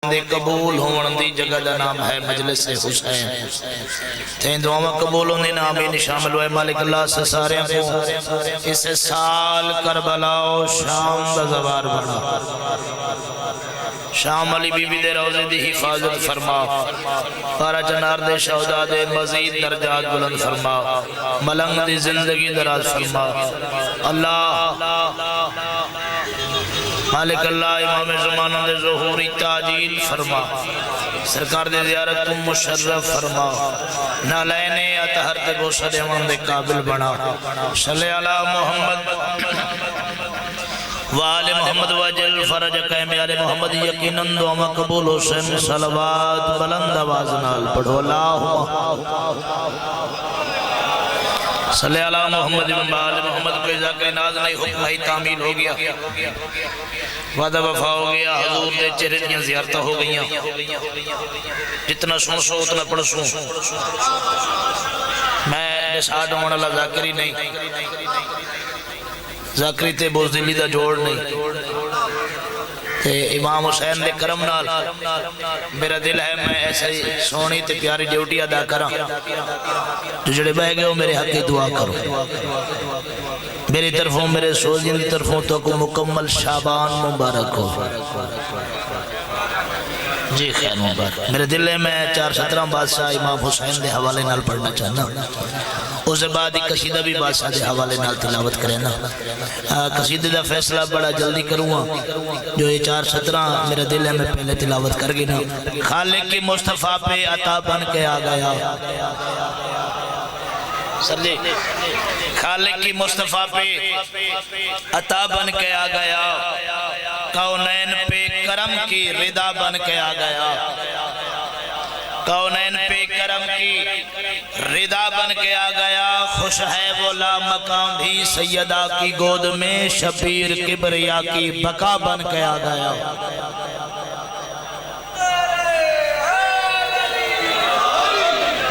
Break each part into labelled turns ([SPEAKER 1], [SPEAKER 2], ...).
[SPEAKER 1] دے قبول ہون دی جگہ دا نام ہے مجلس حسین تین دعاں قبول ہون دی نام ہی شامل ہوئے مالک اللہ سے سارے کو اس سال کربلا و شام دا زوار بنا شام علی بی بی دے روزے دی حفاظت فرما پارا چنار دے شہداء دے مزید درجات بلند فرما ملنگ دی زندگی دراز فرما اللہ مالک اللہ امام زمانہ دے ظہوری تاجیل فرما سرکار دے زیارت تم مشرف فرما نالین اطہر تے بوسد امام دے قابل بنا صلی اللہ محمد وآل محمد وجل فرج قیم آل محمد یقیناً دعا قبول حسین صلوات بلند آواز نال پڑھو اللہم صلی اللہ محمد وآل محمد کو ازا کہ ناز نہیں حکم ہی تعمیل ہو گیا وعدہ وفا ہو گیا حضور دے چہرے دیاں زیارتہ ہو گئیاں جتنا سن سو اتنا پڑھ سو میں نساڈ ہونا اللہ ذاکری نہیں ذاکری تے بوزدلی دا جوڑ نہیں تے امام حسین دے کرم نال میرا دل ہے میں ایسے سونی تے پیاری ڈیوٹی ادا کرا جو جڑے بہ گئے ہو میرے حق کی دعا کرو میری طرفوں میرے سوزین دی طرفوں تو کو مکمل شعبان مبارک ہو جی خیر مبارک میرے دل ہے میں 417 بادشاہ امام حسین دے حوالے نال پڑھنا چاہنا اس بعد ایک قصیدہ بھی بادشاہ دے حوالے نال تلاوت کرے نا قصیدہ دا فیصلہ بڑا جلدی کروں جو یہ 417 میرا دل ہے میں پہلے تلاوت کر گئی نا خالق کی مصطفیٰ پہ عطا بن کے آ گیا سر جی خالق کی مصطفیٰ پہ عطا بن کے آ گیا کونین پہ کرم کی رضا بن کے آ گیا کونین پہ کرم کی رضا بن کے آ گیا خوش ہے وہ لا مقام بھی سیدہ کی گود میں شبیر کبریا کی بقا بن کے آ گیا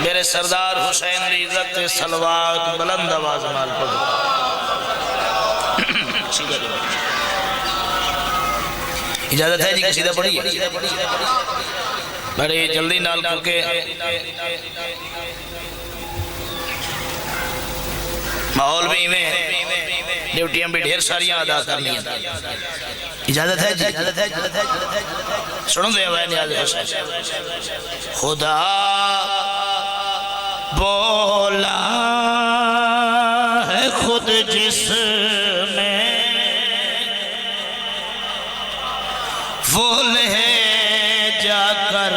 [SPEAKER 1] میرے سردار حسین دی عزت صلوات بلند آواز مال پڑھو اجازت ہے جی قصیدہ پڑھی ہے بڑے جلدی نال کر کے ماحول بھی میں ڈیوٹیاں بھی ڈھیر ساریاں ادا کرنی ہیں اجازت ہے جی سنو دے ہوئے نیاز حسین خدا بولا ہے خود جس میں وہ لے جا کر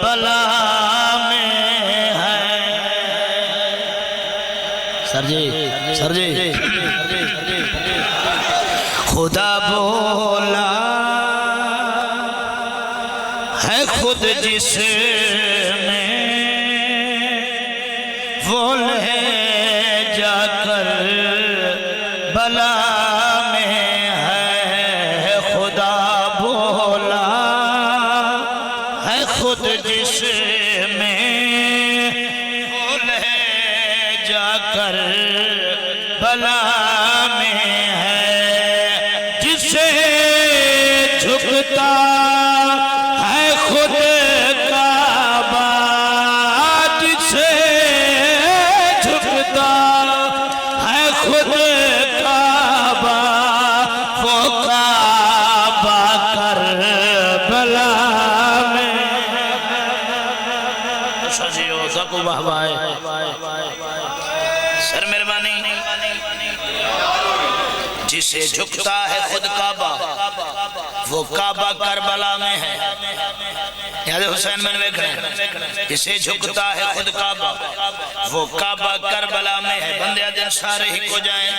[SPEAKER 1] بلا میں ہے سر جی خدا بولا ہے خود جس میں وہ لے جا کر بلا میں ہے خدا بولا ہے خود جس میں وہ لے جا کر بلا میں ہے جسے جھکتا ہے خود کعبہ جسے جھکتا ہے خود کعبہ وہ کعبہ کربلا میں سجیو سکو بہوائے سر مہربانی جسے جھکتا ہے خود کعبہ وہ کعبہ کربلا میں ہے یاد حسین میں دیکھ رہے ہیں جسے جھکتا ہے خود کعبہ وہ کعبہ کربلا میں ہے بندے دن سارے ہی کو جائیں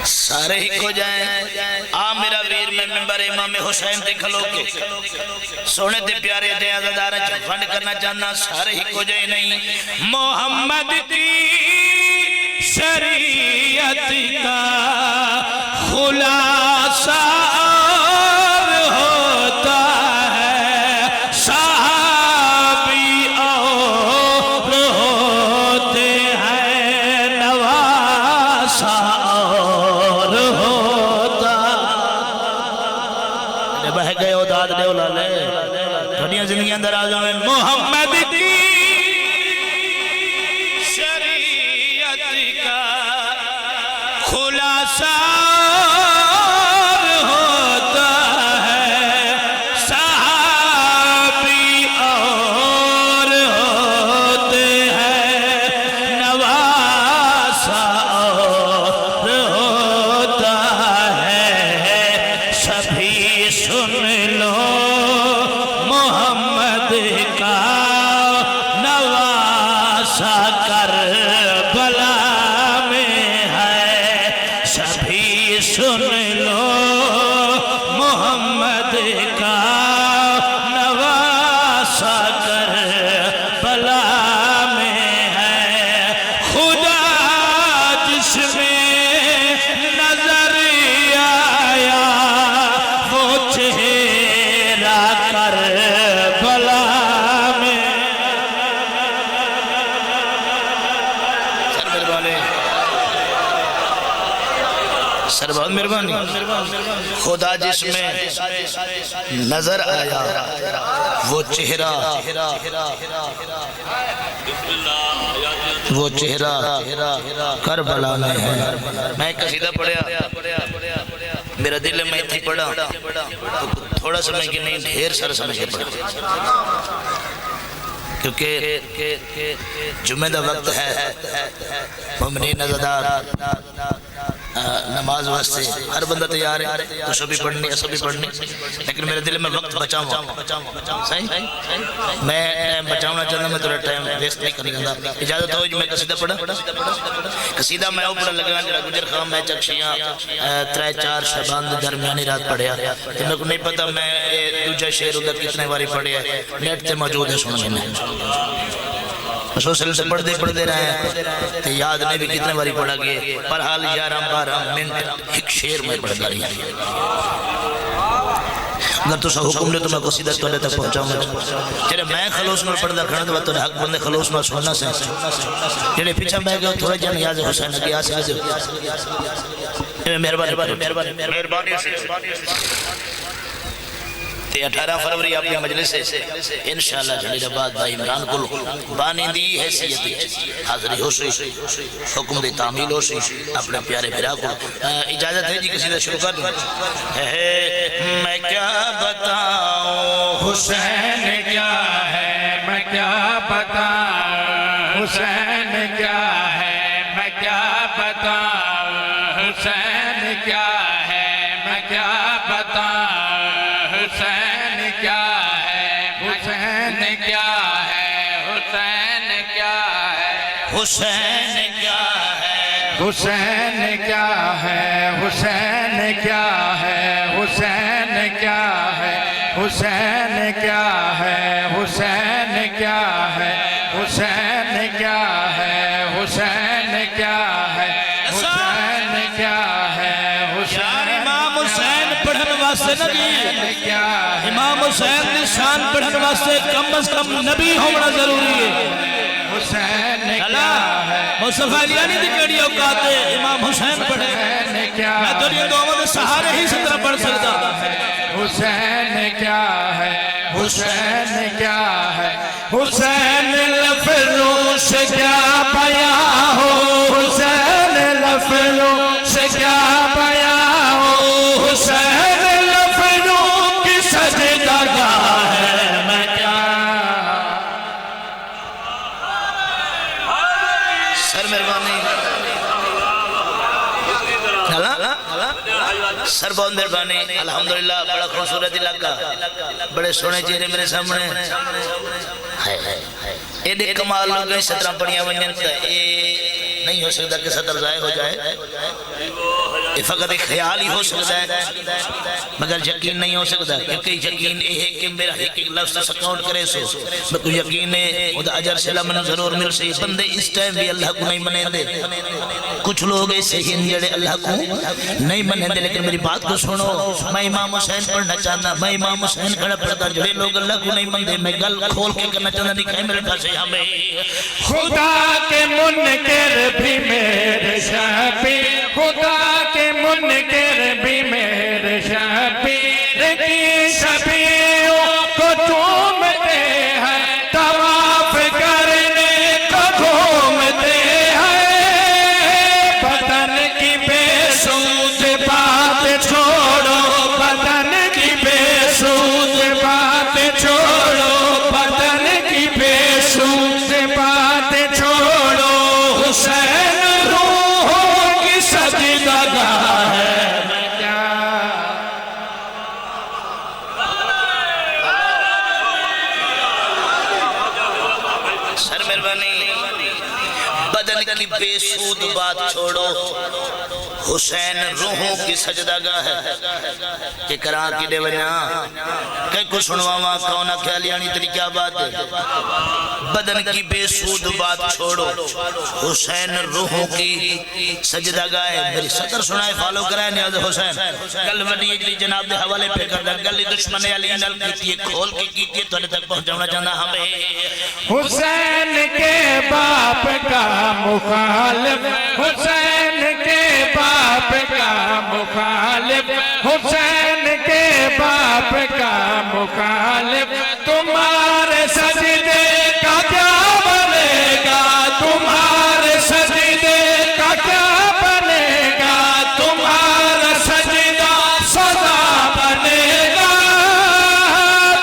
[SPEAKER 1] سارے ہی کو جائیں میرا ویر میں ممبر امام حسین تے کھلو کے سونے تے پیارے تے عزادارہ فنڈ کرنا چاہنا سارے ہی کو جائیں نہیں محمد کی شریعت کا خلاصہ ہوتا ہے صحابی اور ہوتے ہیں نواسہ اور ہوتا بہ گئے ہو داد دے لالے دنیا زندگی اندر آزم محمد کی شریعت کا خلاصہ ہوتا ہے صحابی اور ہوتے ہیں نواسہ اور ہوتا ہے سبھی سن لو محمد کا نواسہ کربلا میں ہے سبھی سن لو محمد کا نواسہ کربلا میں ہے خدا جس میں نظر آیا وہ چہرہ کربلا میں سر بہت مہربانی خدا جس میں نظر آیا وہ چہرہ کربلا میں ہے میں قصیدہ پڑھیا میرا دل میں اتنی پڑھا تھوڑا سمجھ کے نہیں ڈھیر سارا سمجھ کے پڑھا کیونکہ جمعہ دا وقت ہے مومنین نظردار نماز واسطے ہر بندہ تیار ہے تو سبھی پڑھنی سبھی پڑھنی لیکن میرے دل میں وقت بچاؤں صحیح میں بچاؤنا چاہتا میں تھوڑا ٹائم ویسٹ نہیں کرنے گا اجازت ہو جو میں قصیدہ پڑھا قصیدہ میں اوپر لگا گجر خام میں چکشیاں 3-4 شبان درمیانی رات پڑھیا تو میرے کو نہیں پتا میں دوجہ شعر ادھر کتنے باری پڑھیا نیٹ تے موجود ہے سننے میں مسلسل سے پڑھتے رہے ہیں تو یاد نہیں بھی کتنے باری پڑھا گئے پر حال 11-12 منٹ ایک شعر میں پڑھتا رہی اگر تو سا حکم لے تو میں قصیدہ توڑے تک پہنچاؤں گا جنہیں میں خلوص میں پڑھتا کھڑا تو تو حق بندے خلوص میں سننا سے جنہیں پیچھا میں گیا تھوڑے جن یاد حسین کی آسے آجے مہربانی سے 18 فروری اپنی مجلس سے انشاءاللہ جلیل آباد بھائی عمران کل بانی دی حیثیت حاضری ہو سی حکم دی تعمیل ہو سی اپنے پیارے بھرا کو اجازت ہے جی قصیدہ شروع کر دوں میں کیا بتاؤں حسین کیا ہے میں کیا بتاؤں حسین کیا ہے میں کیا بتاؤں حسین کیا ہے میں کیا بتاؤں حسین کیا ہے حسین کیا ہے حسین کیا ہے حسین کیا ہے حسین کیا ہے حسین کیا ہے حسین کیا ہے حسین کیا ہے حسین کیا ہے حسین کیا ہے حسین کیا ہے حسین کیا ہے حسین امام حسین پڑھن واسطے نبی امام حسین نے شان پڑھن واسطے کم از کم نبی ہونا ضروری ہے حسین کیا ہے مصطفیٰ علیانی دی کیڑی اوقات ہے امام حسین پڑھے میں دنیا دعووں دے سہارے ہی سے طرح پڑھ سکتا حسین کیا ہے حسین کیا ہے حسین لفظوں سے کیا بیاں ہو حسین لفظوں سے کیا بیاں ہو حسین لفظوں کی سجدہ گاہ ہے میں کیا سر مہربانی سر بہت مہربانی الحمدللہ بڑا خوبصورت علاقہ بڑے سونے چہرے میرے سامنے ایڈے کمال لوگ گئے سترہ پڑھیاں ونجن کا نہیں ہو سکتا کہ سطر ضائع ہو جائے یہ فقط ایک خیال ہی ہو سکتا ہے مگر یقین نہیں ہو سکتا کیونکہ یقین یہ ہے کہ میرا ایک لفظ سکاؤنٹ کرے سو میں کو یقین ہے وہ اجر سلا من ضرور مل سی بندے اس ٹائم بھی اللہ کو نہیں منے دے کچھ لوگ ایسے ہی جڑے اللہ کو نہیں منے دے لیکن میری بات کو سنو میں امام حسین پڑھنا چاہتا میں امام حسین کھڑا پڑھتا جڑے لوگ اللہ کو نہیں منے دے میں گل کھول کے کرنا چاہتا دکھائے میرے پاس ہمیں خدا کے منکر بھی میرے شفیع خدا کے منکر بھی میرے شفیع
[SPEAKER 2] کی شفیعوں کو چومتے ہیں طواف کرنے کو گھومتے ہیں بدن کی بے سود بات چھوڑو بدن کی بے سود بات چھوڑو بدن کی بے سود بات چھوڑو حسین روحوں کی سجدگاہ ہے
[SPEAKER 1] سر مہربانی بدن کی بے سود بات چھوڑو حسین روحوں کی سجدگاہ ہے کہ کراں کی دے وجہ کہ کو سنواما کونا خیالیانی تیری کیا بات ہے بدن کی بے سود بات چھوڑو حسین روحوں کی سجدگاہ ہے میری صدر سنائے فالو کرائے نیاز حسین کل وڈی اجلی جناب دے حوالے پہ کر در گلی دشمن علی نل کیتی ہے کھول کی کیتی ہے تو نے تک پہنچانا چاہنا ہمیں
[SPEAKER 2] حسین کے باپ کا مخالف حسین کے باپ کا مخالف حسین کے باپ کا مخالف تمہارے سجدے کا کیا بنے گا تمہارے سجدے کا کیا بنے گا تمہارا سجدہ سزا بنے گا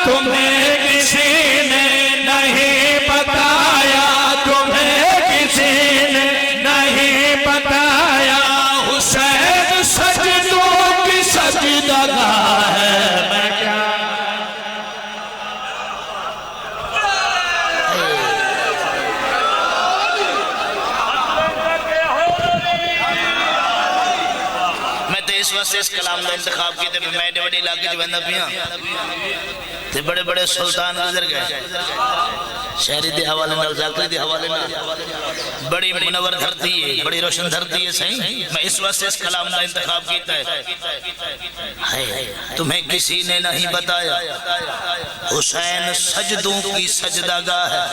[SPEAKER 2] تمہیں کسی نے نہیں بتایا تمہیں کسی نے نہیں بتایا حسین سجدوں کی سجدگاہ ہے میں کیا
[SPEAKER 1] میں تے اس وقت اس کلام کا انتخاب کی تے میں نے بڑی علاقے جو بندہ پیاں تے بڑے بڑے سلطان گزر گئے شہری دے حوالے نال ذاکری دے حوالے نال بڑی منور دھرتی ہے بڑی روشن دھرتی ہے صحیح میں اس وقت اس کلام کا انتخاب کیتا ہے تمہیں کسی نے نہیں بتایا حسین سجدوں کی سجدگاہ ہے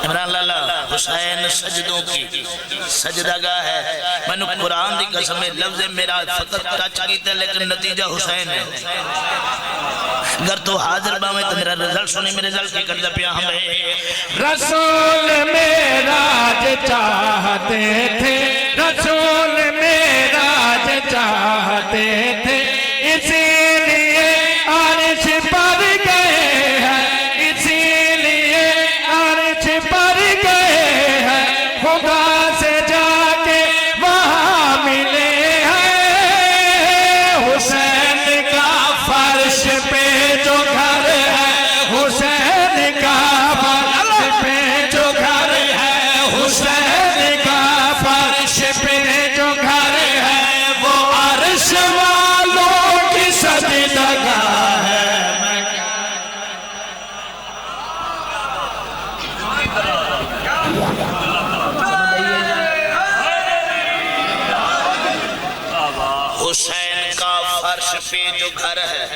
[SPEAKER 1] عمران لالا حسین سجدوں کی سجدگاہ ہے میں نے قرآن دی قسم ہے لفظ میرا فقط ٹچ کیتا ہے لیکن نتیجہ حسین ہے اگر تو حاضر باویں تو میرا رزلٹ سنی میرے رزلٹ کی کردہ پیا ہمیں
[SPEAKER 2] رسول معراج چاہتے تھے رسول معراج چاہتے تھے اسی لیے عرش پر گئے ہیں اسی لیے عرش پر گئے ہیں خدا سے جا کے وہاں ملے ہیں حسین کا فرش پہ جو گھر ہے حسین کا فرش پہ جو گھر ہے حسین کا فرش پہ جو گھر ہے وہ عرش والوں کی سجدگاہ ہے
[SPEAKER 1] حسین کا فرش پہ جو گھر ہے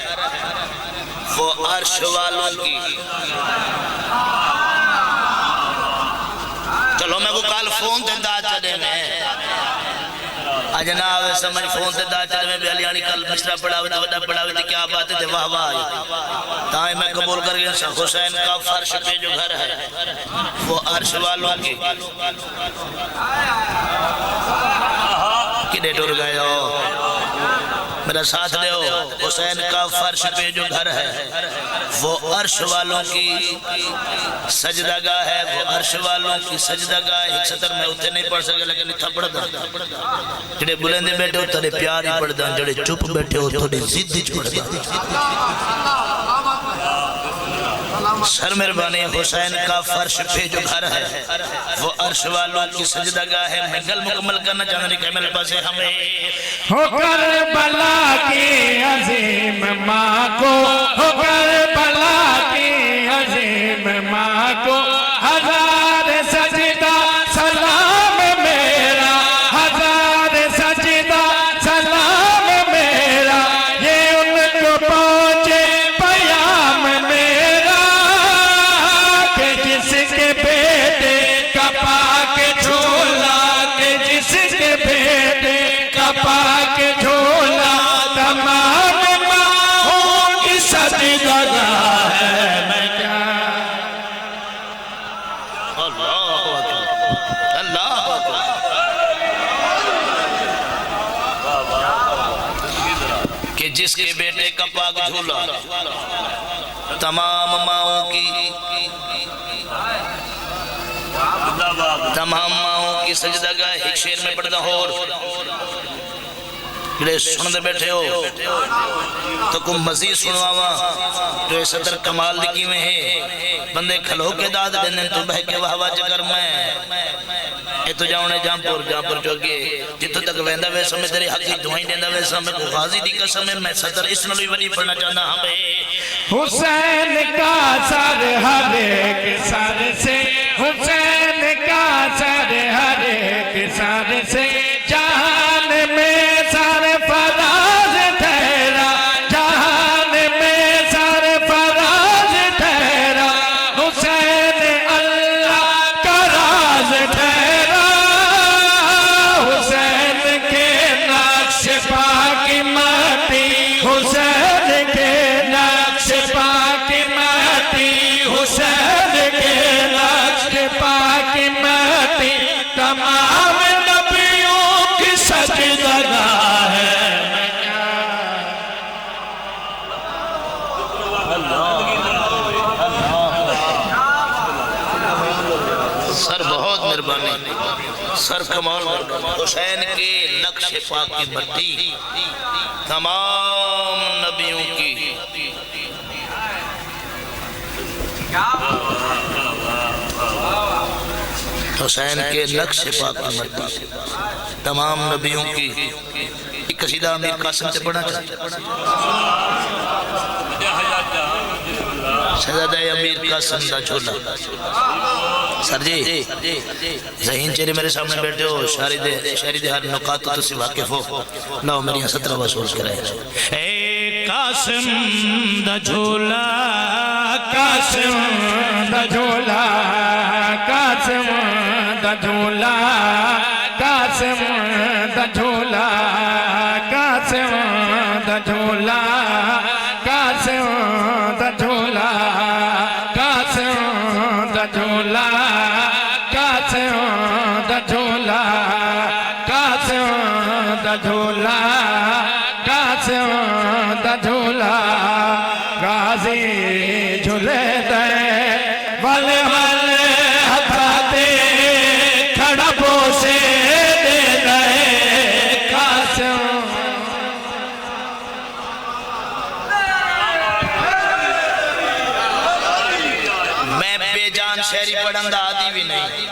[SPEAKER 1] وہ عرش والوں کی چلو میں کو کال فون تے دا چڑے میں جناب سمجھ فون تے دا چڑے میں بھی علیانی کل مشرہ پڑھاوے تے وڈا پڑھاوے تے کیا بات تے واہ واہ آئی تاہیں میں قبول کر گیا حسین کا فرش پہ جو گھر ہے وہ عرش والوں کی کدے ٹر گئے ہو میرا ساتھ دے ہو حسین کا فرش پہ جو گھر ہے وہ عرش والوں کی سجدگاہ ہے وہ عرش والوں کی سجدگاہ ہے ایک سطر میں اتنے نہیں پڑھ سکے لیکن اتھا پڑھ دا جڑے بلندے بیٹھے ہو تھوڑے پیار ہی پڑھ دا جڑے چپ بیٹھے ہو تھوڑے زد ہی پڑھ دا سر مہربانی حسین کا فرش پہ جو گھر ہے وہ عرش والوں کی سجدگاہ ہے میں گل مکمل کرنا چاہنا نہیں کہ میرے پاس ہے ہمیں
[SPEAKER 2] ہو کربلا کی عظیم ماں کو ہو کربلا کی عظیم ماں کو ہزار سجدہ سلام میرا ہزار سجدہ سلام میرا یہ ان کو پہنچے پیام میرا کہ جس کے بیٹے کا پاک جھولا کہ جس کے بیٹے کا پاک جھولا تمام
[SPEAKER 1] جس کے بیٹے کا پاک جھولا تمام ماؤں کی سجدہ ایک شیر میں پڑھتا ہو جڑے سن دے بیٹھے ہو تو کم مزید سنواوا جو اس صدر کمال لکی میں ہے بندے کھلو کے داد دینے تو بہ کے وہاں جگر میں اے تو جاؤنے جامپور چوکے جتو تک ویندہ ویسا میں تیرے حقی دعائیں دیندہ ویسا میں کو غازی دی قسم ہے میں صدر اس نلوی ولی پڑھنا چاہنا ہمیں
[SPEAKER 2] حسین کا سر ہر ایک سر سے حسین کا سر ہر ایک سر سے جہان میں سر فراز ٹھہرا جہان میں سر فراز ٹھہرا حسین اللہ کا راز ٹھہرا حسین کے نقش پاک ماتی حسین کے نقش پاک ماتی حسین کے نقش پاک ماتی تمام نبیوں کی سجدگاہ ہے
[SPEAKER 1] سر بہت مہربانی سر کمال حسین کے نقش پاک کی مٹی تمام نبیوں کی حسین کے نقش پاک کی مٹی تمام نبیوں کی ایک قصیدہ امیر قاسم سے پڑھنا چاہتا شہزادہ امیر قاسم دا جھولا سر جی ذہین چہرے میرے سامنے بیٹھے ہو شہری دہار نقاط تو سے واقف ہو لاؤ میری سترہ وصول کرے
[SPEAKER 2] اے قاسم دا جھولا قاسم دا جھولا قاسم دا جھولا قاسم دا جھولا قاسم دا جھولا قاسم دا جھولا قاسم دا جھولا قاسم دا جھولا قاسم دا جھولا قاسم دا جھولا غازی جھولے دے والے والے ہتھا دے کھڑا بوسے دے دے قاسم
[SPEAKER 1] میں بے جان شہری پڑھندہ آدھی بھی نہیں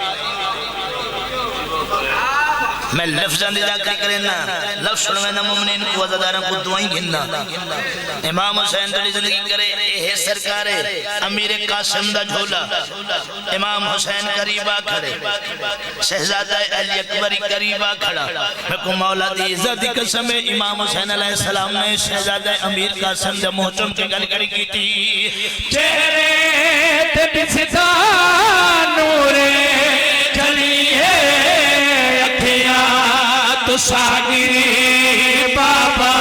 [SPEAKER 1] میں لفظاں دی ذکر کرنا لفظ سنوینا مومنین کو عزاداروں کو دعائیں گھننا امام حسین دلی زندگی کرے اے سرکار امیر قاسم دا جھولا امام حسین قریبا کھڑے شہزادہ علی اکبری قریبا کھڑا میں کو مولا دی عزت دی قسم امام حسین علیہ السلام نے شہزادہ امیر قاسم دا محترم کے گل کری کی تھی
[SPEAKER 2] چہرے تے بستا نورے جلیے تو ساگری بابا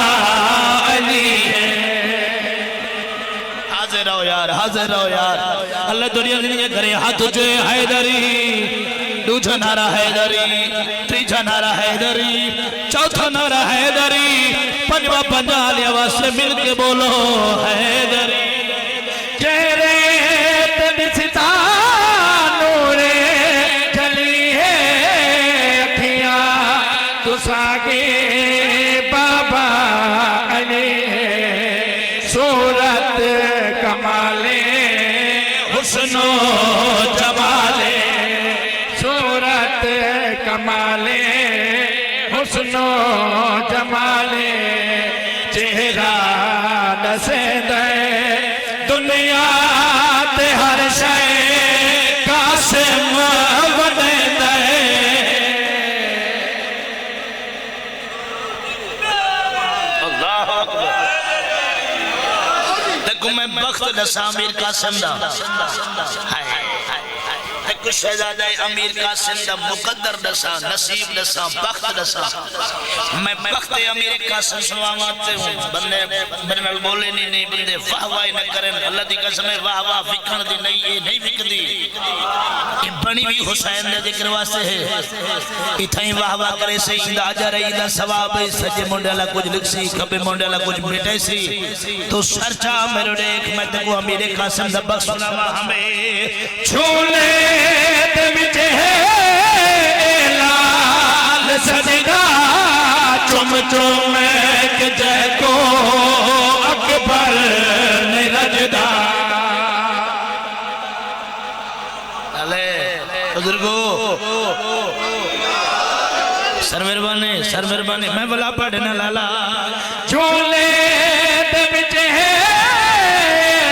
[SPEAKER 2] علی ہے
[SPEAKER 1] حاضر ہو یار حاضر ہو یار
[SPEAKER 2] اللہ دنیا دنیا کرے ہاتھ جو حیدری دوجھا نعرہ حیدری تیجھا نعرہ حیدری چوتھا نعرہ حیدری پنجوہ پنجالی آواز سے مل کے بولو حیدری چہرے تب ستا نورے جلی ہے اکھیاں تو ساگے بابا علی ہے صورت کمالے حسن و جمالے صورت کمالے حسن و جمالے چہرہ نسے دے دنیا تے ہر شے قاسم وڈے دے
[SPEAKER 1] اللہ اکبر دیکھو میں بخت دسا امیر قاسم دا ایک شہزادہ امیر قاسم دا مقدر دسا نصیب دسا بخت دسا میں بخت امیر قاسم سنواتے ہوں بندے میرے نال بولے نہیں بندے واہ واہ نہ کریں اللہ دی قسم واہ واہ فکن دی نہیں فکدی یہ بنی بھی حسین دے ذکر واسطے ہے اتھائیں واہ واہ کرے سے اندہ آجا رہی دا ثواب سجے منڈے اللہ کچھ لکھ سی کبھی منڈے اللہ کچھ بیٹے سی تو سرچا میرے دیکھ میں تکو امیر قاسم دا بخت سنوا ہمیں
[SPEAKER 2] چھولے دے وچے لال سجدہ چم چم ایک جے کو اکبر نے رجدہ
[SPEAKER 1] بزرگو سر مربانے میں بلا پڑھنا لالا
[SPEAKER 2] چھولے دے وچے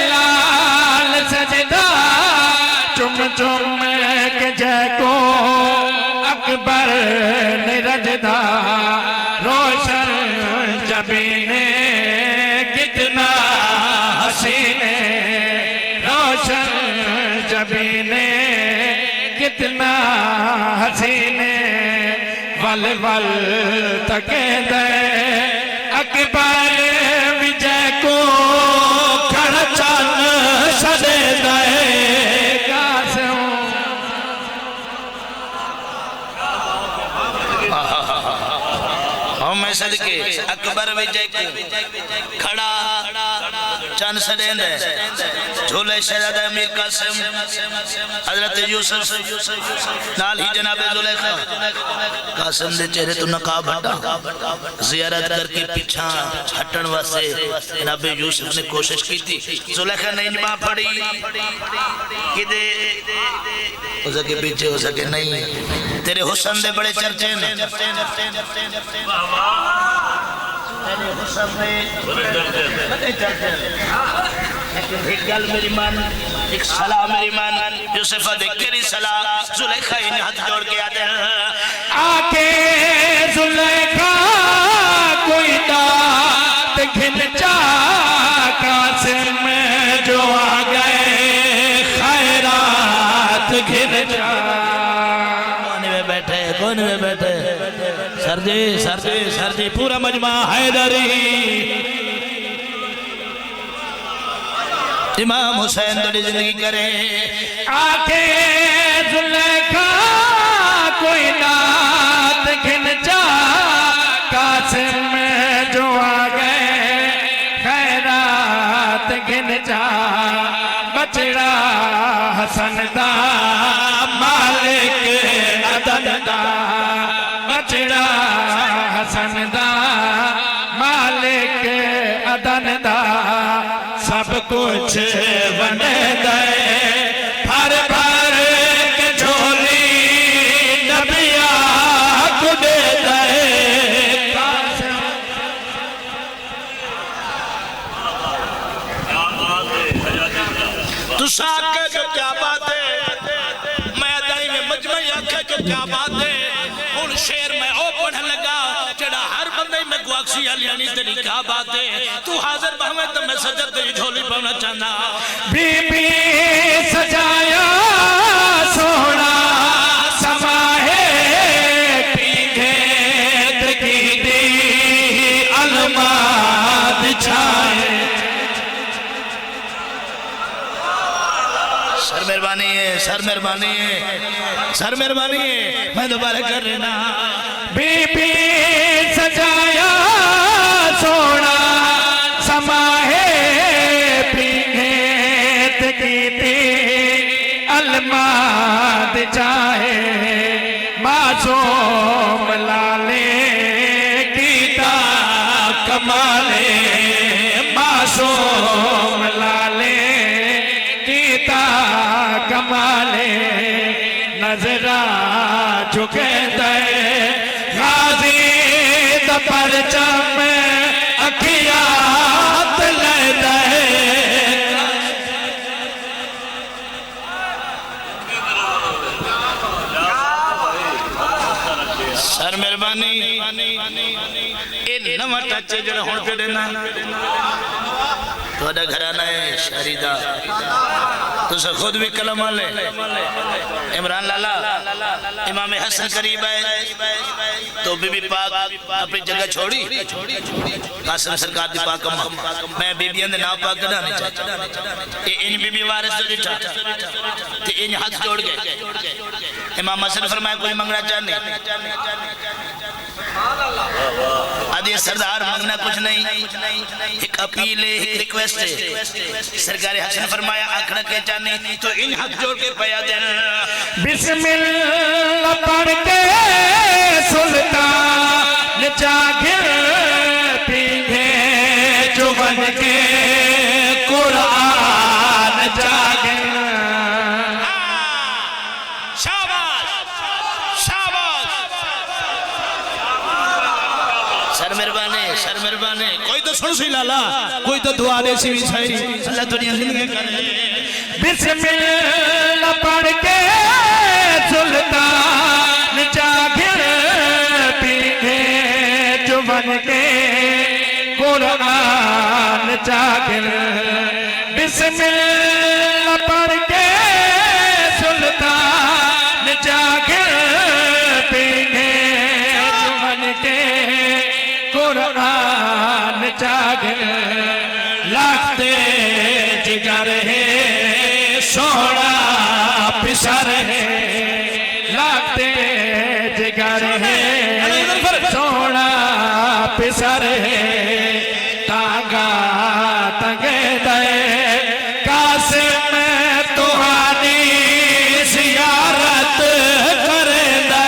[SPEAKER 2] لال سجدہ چم چم ایک جے کو اکبر نے رجدہ روشن جبینے کتنا حسینے روشن جبینے کتنا حسینے ول ول تکے دے اکبر وجے کو کھڑچان شدے دے قاسم
[SPEAKER 1] میں صدقے اکبر وجے کو کھڑا چند سدین ہے جھولے شہزادہ امیر قاسم حضرت یوسف نال ہی جناب زلیخا قاسم دے چہرے تو نقاب ہٹا زیارت کر کے پیچھا ہٹن واسے جناب یوسف نے کوشش کی تھی زلیخا نے انجماع پڑی کہ دے ہو سکے پیچھے ہو سکے نہیں تیرے حسن دے بڑے چرچے نے تیرے حسن دے بڑے چرچے نے ایک گل میری مان ایک صلاح میری مان یوسفہ دیکھ تیری صلاح زلیخہ انہیں ہاتھ جوڑ کے آتے ہیں
[SPEAKER 2] آکے زلیخہ کوئی دات گھنچا قاسم میں جو آگئے خیرات گھنچا
[SPEAKER 1] کون میں بیٹھے سر جی پورا مجمع حیدری امام حسین دوڑی زندگی کرے
[SPEAKER 2] آکے زلیخہ کوئی نات گھنچا قاسم میں جو آگئے خیرات گھنچا بچڑا حسن دا مالک عدن دا بچڑا حسن دا مالک عدن دا سب کچھ بنے دے بھر بھر کے جھولی نبیہ کو دے دے
[SPEAKER 1] تو ساکھے جو کیا بات ہے میں ادائی میں مجمعی آکھے جو کیا بات ہے ان شیر میں او پڑھن لگا جڑا ہر بندے میں گواکسی علیانی تیری کیا بات ہے تو حاضر بہمیں تو میں سجد تیری جھولی پہنا چاہنا
[SPEAKER 2] بی بی سجایا سونا سماہے پیگھے تکی دی علمات چھائے
[SPEAKER 1] سر مہربانی ہے میں دوبارہ کر رہنا
[SPEAKER 2] بی بی سجایا سونا سماہے پیگھے تکی دی علمات چاہے معصوم لالے گیتا کمالے معصوم لالے گیتا کمالے نظرہ چکے دے غازی دا پرچم اکھیات لے دے
[SPEAKER 1] سر مہربانی اے نمہ ٹچے جڑا ہون پہ دینا تو تھوڑا گھرانا ہے شہریدہ تو سے خود بھی کلمہ لے عمران لالا امام حسن قریب ہے تو بی بی پاک اپنی جگہ چھوڑی قاسم سرکار دی پاک امہ میں بی بیان دے ناو پاک کرنا نہیں چاہتا ان بی بی وارث تو جٹھا تو ان ہاتھ جوڑ گئے امام حسن فرمایا کوئی منگنا چاہنے آدھی سردار منگنا کچھ نہیں ایک اپیل ہے ایک ریکویسٹ ہے سرکار حسن فرمایا آکھنا کے چاہنے تو ان ہاتھ جوڑ کے پیا دینا
[SPEAKER 2] بسم اللہ پڑھ کے سلطان جاگر پیگے جو بن کے قرآن جاگر
[SPEAKER 1] سر مربانے
[SPEAKER 2] کوئی تو سن سی لالا کوئی تو دعا دے سی بھی چھائی اللہ دنیا زندگی کرے بسم اللہ پڑھ کے سلطان جاگر پیگے جو بن کے قرآن جاگر بسم اللہ پڑھ کے سلطان جاگر پیگے جو بن کے قرآن جاگر لاکھتے جگر ہے سوڑا پسر ہے لاکھتے جگر ہے سوڑا پسر ہے تاگا تنگے دے قاسم تہانی زیارت کر دے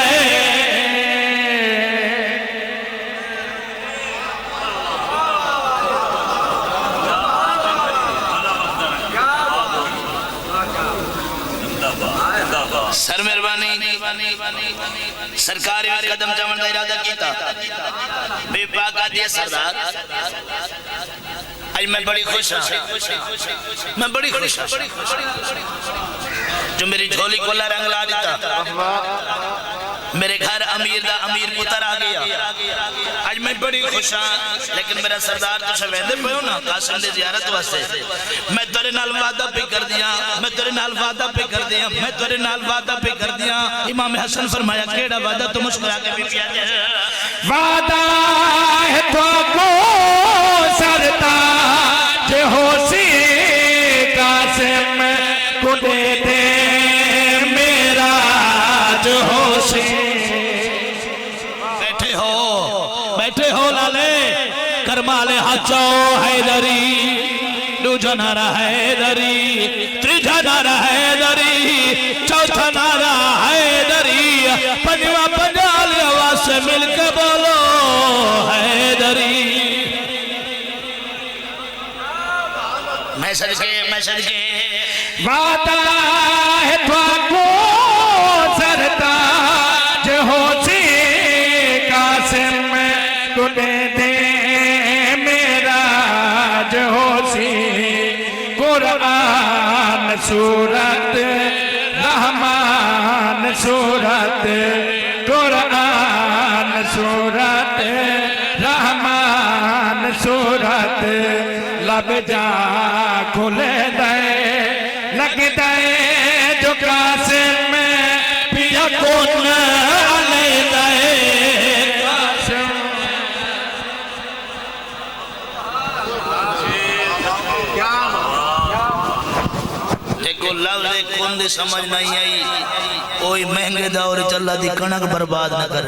[SPEAKER 1] سر مربانی سرکاری میں قدم جمعن دا ارادہ کیتا بے پاک آدھی ہے سردار آج میں بڑی خوش ہوں میں بڑی خوش ہوں جو میری جھولی کو اللہ رنگ لا دیتا میرے گھر امیر دا امیر پتر آ گیا آج میں بڑی خوش ہوں لیکن میرا سردار تو شویدے پہ ہو نا قاسم دے زیارت واسے میں تورے نال وعدہ پہ کر دیا میں تورے نال وعدہ پہ کر دیا میں تورے نال وعدہ پہ کر دیا امام حسن فرمایا کیڑا وعدہ تو مسکرا کے بھی پیا جائے
[SPEAKER 2] وعدہ ہے تو کو سردار جو ہو سی قاسم کو دے دے میرا جو ہو سی بیٹھے ہو لالے کرمالے حجو حیدری دوجہ نارا حیدری تریجہ نارا حیدری چوتھا نارا حیدری پنجوہ پنجالی آواز سے مل کے بولو حیدری
[SPEAKER 1] میں صدقے
[SPEAKER 2] وعدہ ہے تو کو سردار جو ہو سی قاسم کو دے دے میرا جو ہو سی قرآن سورت رحمان سورت قرآن سورت رحمان سورت لب جا کھلے دے لگ دے جو قاسم پیا کون علی دے قاسم
[SPEAKER 1] ایکو لفظ کن دی سمجھ نہیں آئی کوئی مہنگے دور چلا دی کنک برباد نہ کر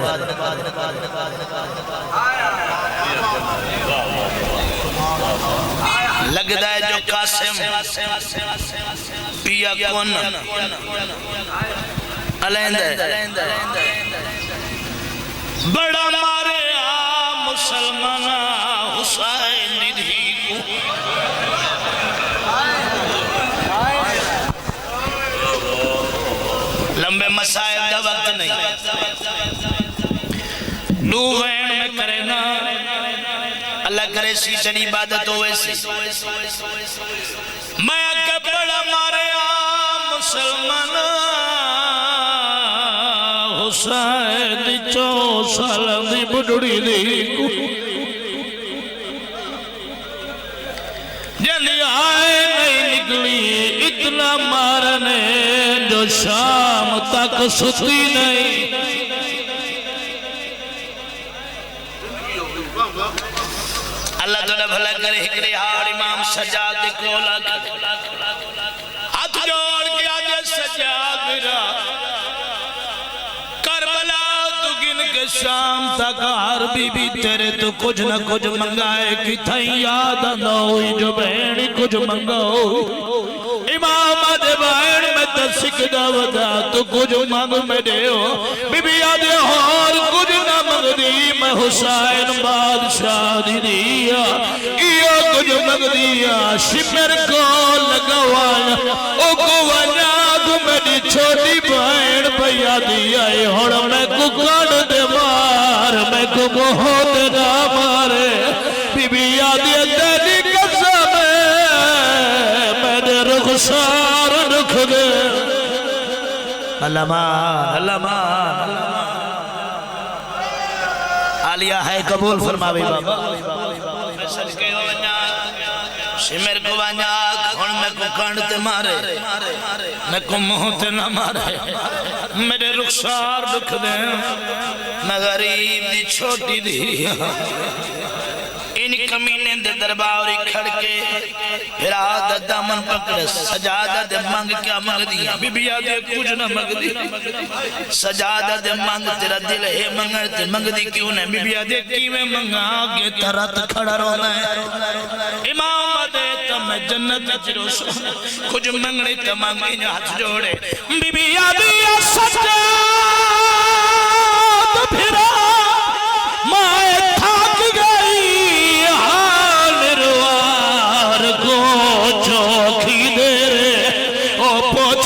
[SPEAKER 1] لگتا ہے جو قاسم پیا کون علیندہ بڑا مارے مسلمانہ حسین ندھی کو لمبے مسائل دا وقت نہیں دو وین میں کرے نا اللہ کرے سی چنی عبادت ہوئے سی میں اگے بڑا مارے مسلمان حسین دی 4 سال دی بڑھڑی دی کو جنیا
[SPEAKER 2] اتنا مارنے جو شام تک ستی نہیں.
[SPEAKER 1] اللہ تعالیٰ بھلا کرے ہکڑے ہار امام سجاد کو لگا ہاتھ جوڑ کے آجے سجاد را کربلا تو گن کے شام تک ہر بی بی تیرے تو کچھ نہ کچھ منگائے کی تھائی یاد نہ ہوئی جو بہنی کچھ منگاؤ امام آدھے بہن میں تسکدہ ودا تو کچھ منگ میں دے ہو بی بی آدھے اور کچھ نہ منگ دی میں حسین بادشاہ دی دیا کچھ مگ دیا شمر کو لگوایا او کو ونیاد میری چھوٹی بہن بھیا دیا ہون میں کو کڑ دے مار میں کو بہت نہ مارے بی بی یادی تیری قسم میں نے رخسار رکھ دے. اللہ مان عالیہ ہے قبول فرماوی بابا شمر کو وانیاک ہون میں کو کانڈتے مارے میں کو موہتے نہ مارے میرے رخسار دکھ دیں میں غریب دی چھوٹی دی ان کمینے دے درباوری کھڑ کے پھر آدھا دامن پکڑے سجادہ دے منگ کیا منگ دیا بی بی آدھے کچھ نہ منگ دی سجادہ دے منگ تیرا دل ہے منگتے منگ دی کیوں نے بی بی آدھے کی میں منگا آگے ترات کھڑا رونا ہے امام آدھے تم میں جنت چرو سونا کچھ منگنے تم منگنے ہاتھ جوڑے بی بی آدھے سجادہ پھرا مائے تھاک گئی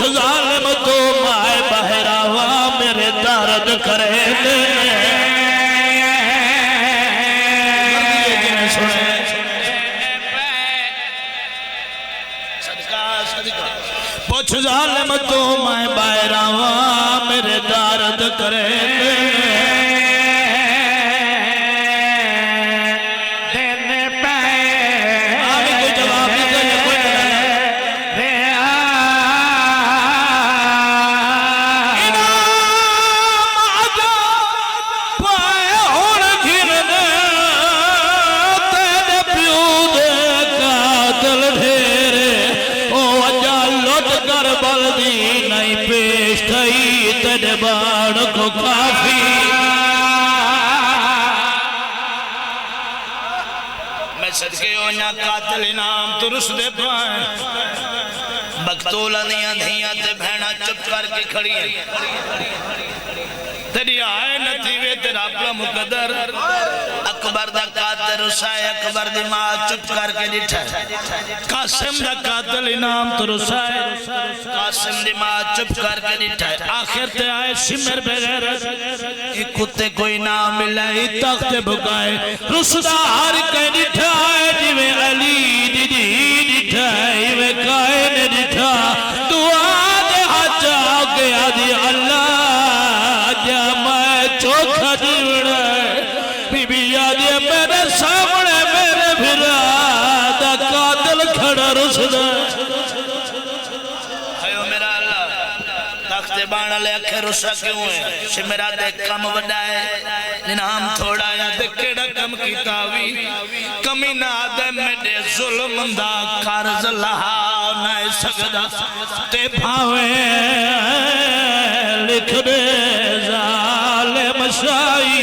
[SPEAKER 1] ظالم تو مائے بہراوا میرے درد کرے دے پوچھ ظالم تو مائے بہراوا میرے درد کرے دے کو کافی میں صدقے ہونیا قاتل انعام تو رس دے پائیں بکتولہ نیاں دھیاں تے بہنہ چپ کر کے کھڑی ہے تیری آئے نتیوے تیرا اپنا مقدر اکبر دا قاتل رسائے اکبر دی ماں چپ کر کے ڈٹھا قاسم دا قاتل انعام تو رسائے قاسم دی ماں چپ کر کے ڈٹھا آخر تے آئے شمر بغیر ایک کتے کوئی نام ملائے تخت بھگائے رسدار کے ڈٹھا ہے جوے علی دی ڈٹھا ہے وہ کائن ڈٹھا دعا دے حجا گیا دی اللہ جا میں چوکھا جیوڑا بی بی یادی میرے سامنے میرے بھرا دا قاتل کھڑا رسدہ ہیو میرا اللہ تخت بانا لے اکھے رسا کیوں ہے شمرہ دے کم وڈائے انعام تھوڑا یا دے کیڑا کم کی تاوی کمی نہ دے میرے ظلم دا قرض لہا نہ سکدا تے پھاویں لکھ دے ظالم شائی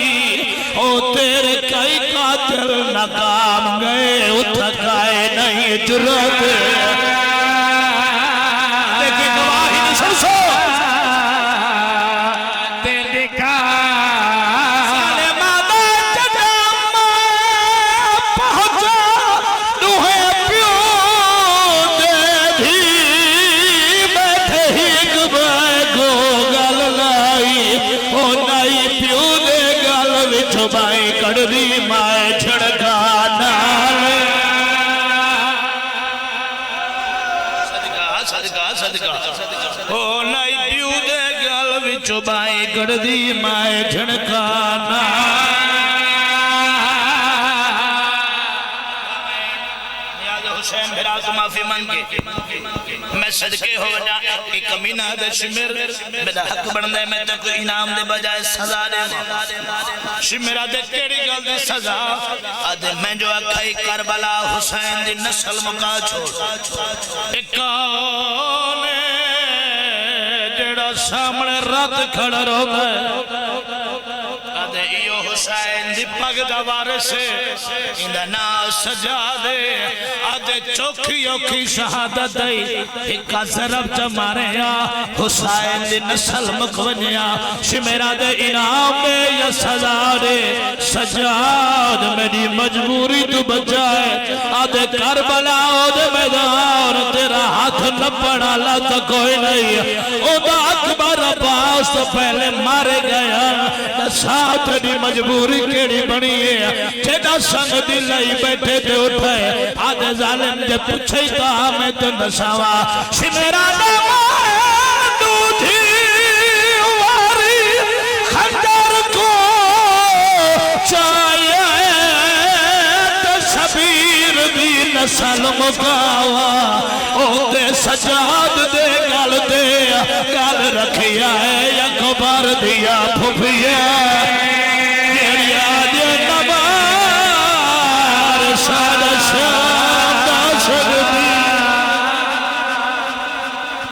[SPEAKER 1] او تیرے کئی قاتل ناکام گئے اتھکائے نہیں جرت لیکن گواہی نشن سو تیرے کا ظالم آدھے جنام پہنچا دوہے پیو دے بھی بیٹھے ہی گبائے گو گل لائی او نائی پیو دے گل وچھ بائی کڑوی مائے چھڑکا نال صدقہ او نائی پیو دے گل وچھ بائی کڑوی مائے چھڑکا نال حسین بھرا کو معافی مانگے میں صدقے ہو جا ایک کمینہ دے شمر میرا حق بندے میں تو کوئی انعام دے بجائے سزا دے شمرہ دے کیڑی گل دے سزا آدھے میں جو اکھائی کربلا حسین دی نسل مکا چھوڑ
[SPEAKER 2] ایک آنے جڑا سامنے رات کھڑا رو گئے
[SPEAKER 1] آدھے ایو حسین دی پگ دا وارث اندہ نا سجا دے
[SPEAKER 2] آدھے چوکھی اوکھی شہادت دائی ایک ضرب جمارے یا حسین دی نسل مکونیا شمیرہ دے انعام دے یا سزا دے سجاد میری مجبوری تو بچائے آدھے کربلا دے میدان تیرا ہاتھ نہ پڑا لاتا کوئی نہیں او دا اکبر عباس تو پہلے مارے گیا ساتھ دی مجبوری کیڑی بنی ہے جیدہ سنگ دی لئی بیٹھے دے اٹھائے آدھے ظالم جے پچھے کہا میں تو نساوا شمیرہ دے مانو تھی واری خنجر کو چاہیے تو شبیر دی نسل مکاوا او دے سجاد دے گل رکھیا ہے یا کبار دیا پھوپیا